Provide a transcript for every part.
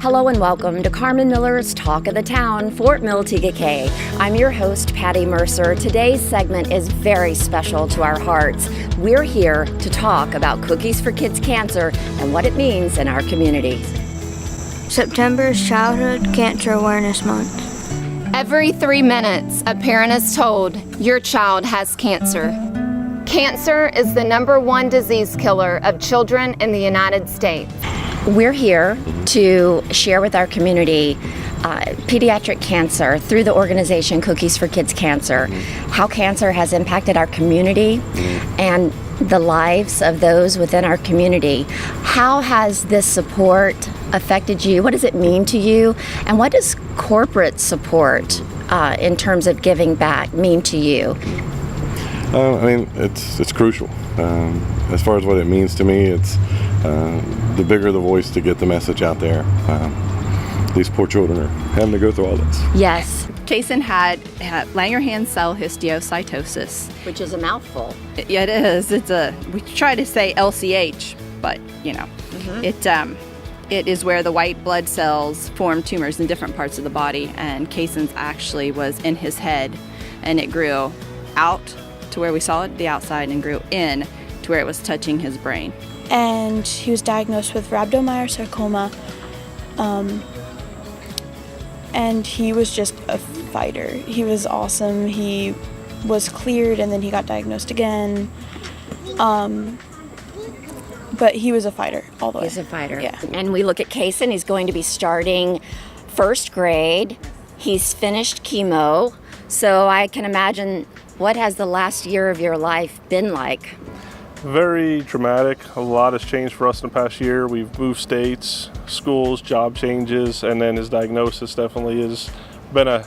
Hello and welcome to Carmen Miller's Talk of the Town, Fort Mill TKK. I'm your host, Patty Mercer. Today's segment is very special to our hearts. We're here to talk about Cookies for Kids Cancer and what it means in our community. September is Childhood Cancer Awareness Month. Every 3 minutes, a parent is told your child has cancer. Cancer is the #1 disease killer of children in the United States. We're here to share with our community pediatric cancer through the organization Cookies for Kids Cancer, how cancer has impacted our community and the lives of those within our community. How has this support affected you? What does it mean to you? And what does corporate support in terms of giving back mean to you? It's crucial. As far as what it means to me, it's the bigger the voice to get the message out there. These poor children are having to go through all this. Yes. Kason had Langerhans cell histiocytosis, Which is a mouthful. Yeah, it is. We try to say LCH, but it is where the white blood cells form tumors in different parts of the body, and Kason's actually was in his head, and it grew out to where we saw it, the outside, and grew in to where it was touching his brain. And he was diagnosed with rhabdomyosarcoma, and he was just a fighter. He was awesome. He was cleared, and then he got diagnosed again. But he was a fighter all the way. He's a fighter. Yeah. And we look at Kason. He's going to be starting first grade. He's finished chemo. So I can imagine, what has the last year of your life been like? Very traumatic. A lot has changed for us in the past year. We've moved states, schools, job changes, and then his diagnosis definitely has been a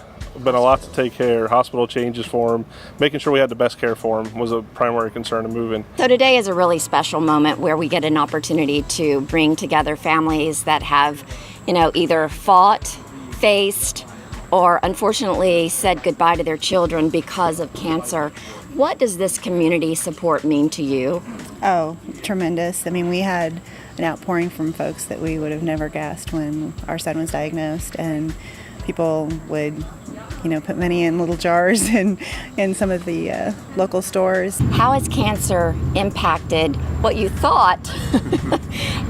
lot to take care. Hospital changes for him. Making sure we had the best care for him was a primary concern of moving. So today is a really special moment where we get an opportunity to bring together families that have, either fought, faced, or unfortunately said goodbye to their children because of cancer. What does this community support mean to you? Oh, tremendous. We had an outpouring from folks that we would have never guessed when our son was diagnosed, and people would, put money in little jars in some of the local stores. How has cancer impacted what you thought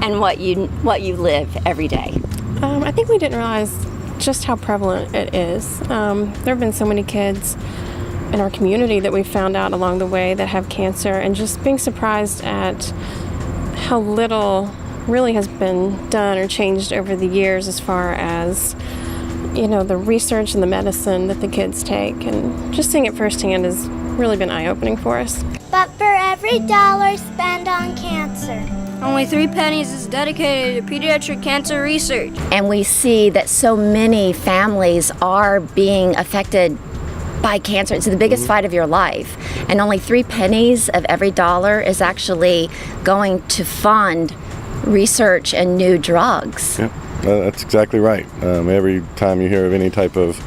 and what you live every day? I think we didn't realize just how prevalent it is. There have been so many kids in our community that we found out along the way that have cancer, and just being surprised at how little really has been done or changed over the years as far as, the research and the medicine that the kids take, and just seeing it firsthand has really been eye-opening for us. But for every dollar spent on cancer, only 3 pennies is dedicated to pediatric cancer research. And we see that so many families are being affected by cancer. It's the biggest fight of your life. And only 3 pennies of every dollar is actually going to fund research and new drugs. Yeah, that's exactly right. Every time you hear of any type of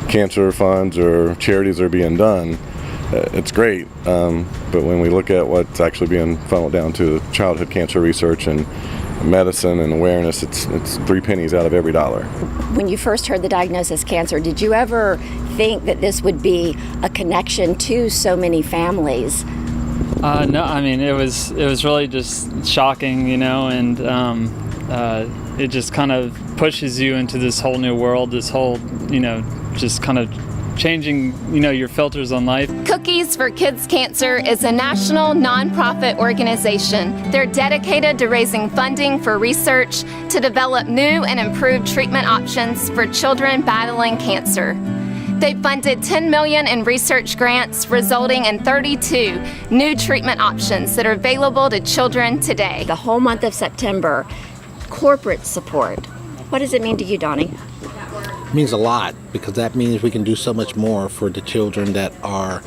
cancer funds or charities are being done, it's great. But when we look at what's actually being funneled down to childhood cancer research and medicine and awareness, it's 3 pennies out of every dollar. When you first heard the diagnosis cancer, did you ever think that this would be a connection to so many families? No, it was really just shocking, and it just kind of pushes you into this whole new world, this whole, just kind of changing, your filters on life. Cookies for Kids Cancer is a national nonprofit organization. They're dedicated to raising funding for research to develop new and improved treatment options for children battling cancer. They funded $10 million in research grants, resulting in 32 new treatment options that are available to children today. The whole month of September, corporate support. What does it mean to you, Donnie? It means a lot, because that means we can do so much more for the children that are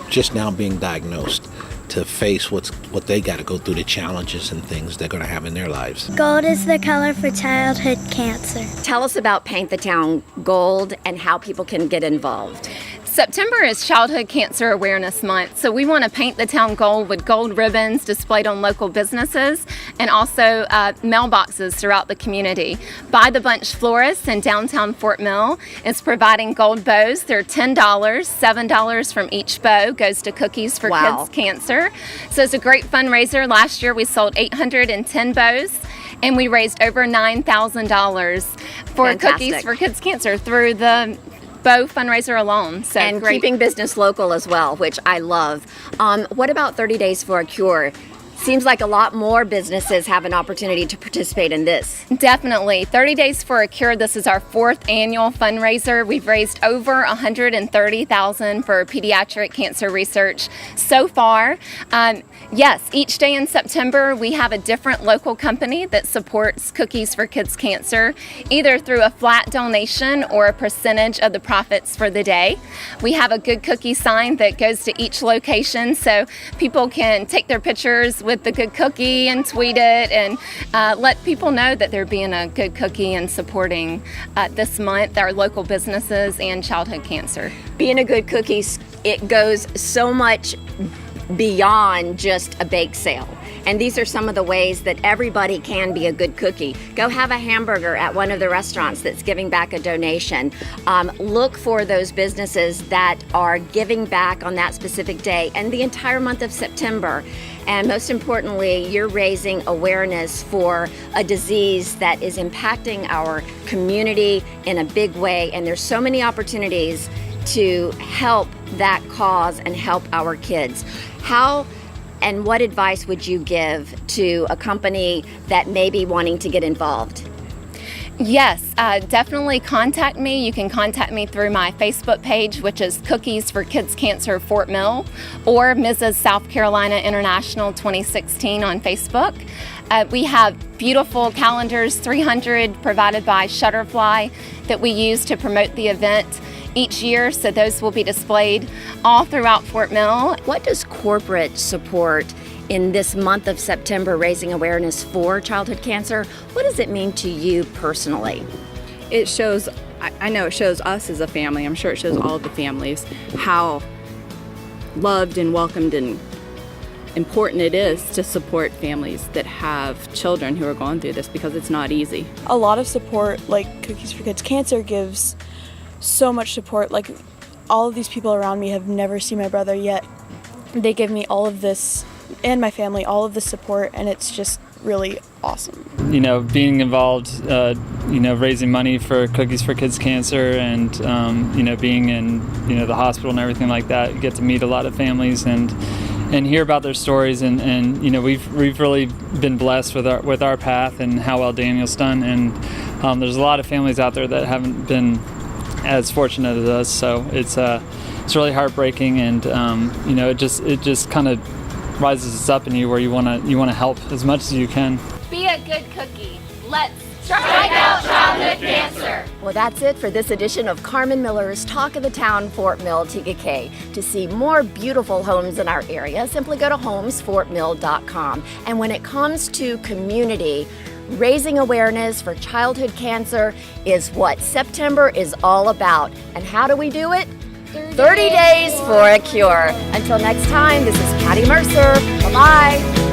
just now being diagnosed, to face what they got to go through, the challenges and things they're going to have in their lives. gold is the color for childhood cancer. Tell us about Paint the Town Gold and how people can get involved. September is Childhood Cancer Awareness Month, so we want to paint the town gold with gold ribbons displayed on local businesses and also mailboxes throughout the community. By the Bunch Florist in downtown Fort Mill is providing gold bows. They're $10, $7 from each bow goes to Cookies for Kids Cancer. So it's a great fundraiser. Last year we sold 810 bows. And we raised over $9,000 for Cookies for Kids Cancer through the bow fundraiser alone. So and keeping business local as well, which I love. What about 30 Days for a Cure? Seems like a lot more businesses have an opportunity to participate in this. Definitely. 30 Days for a Cure. This is our 4th annual fundraiser. We've raised over $130,000 for pediatric cancer research so far. Yes, each day in September we have a different local company that supports Cookies for Kids Cancer, either through a flat donation or a percentage of the profits for the day. We have a Good Cookie sign that goes to each location so people can take their pictures with the good cookie and tweet it and let people know that they're being a good cookie and supporting this month our local businesses and childhood cancer. Being a good cookie, it goes so much beyond just a bake sale. And these are some of the ways that everybody can be a good cookie. Go have a hamburger at one of the restaurants that's giving back a donation. Look for those businesses that are giving back on that specific day and the entire month of September. And most importantly, you're raising awareness for a disease that is impacting our community in a big way. And there's so many opportunities to help that cause and help our kids. How and what advice would you give to a company that may be wanting to get involved? Yes, definitely contact me. You can contact me through my Facebook page, which is Cookies for Kids Cancer Fort Mill, or Mrs. South Carolina International 2016 on Facebook. We have beautiful calendars, 300 provided by Shutterfly that we use to promote the event each year, so those will be displayed all throughout Fort Mill. What does corporate support in this month of September raising awareness for childhood cancer, what does it mean to you personally? It shows, I know it shows us as a family, I'm sure it shows all of the families, how loved and welcomed and important it is to support families that have children who are going through this, because it's not easy. A lot of support, like Cookies for Kids Cancer gives so much support. Like, all of these people around me have never seen my brother yet. They give me all of this, and my family, all of the support, and it's just really awesome. You know, being involved, raising money for Cookies for Kids Cancer, and being in the hospital and everything like that, you get to meet a lot of families and hear about their stories, and we've really been blessed with our path and how well Daniel's done, and there's a lot of families out there that haven't been as fortunate as us, so it's really heartbreaking, and it just kind of rises up in you where you want to help as much as you can. Be a good cookie. Let's strike out childhood cancer. Well, that's it for this edition of Carmen Miller's Talk of the Town, Fort Mill, TKK. To see more beautiful homes in our area, simply go to homesfortmill.com. And when it comes to community, raising awareness for childhood cancer is what September is all about. And how do we do it? 30 Days for a Cure. Until next time, this is Patty Mercer. Bye-bye.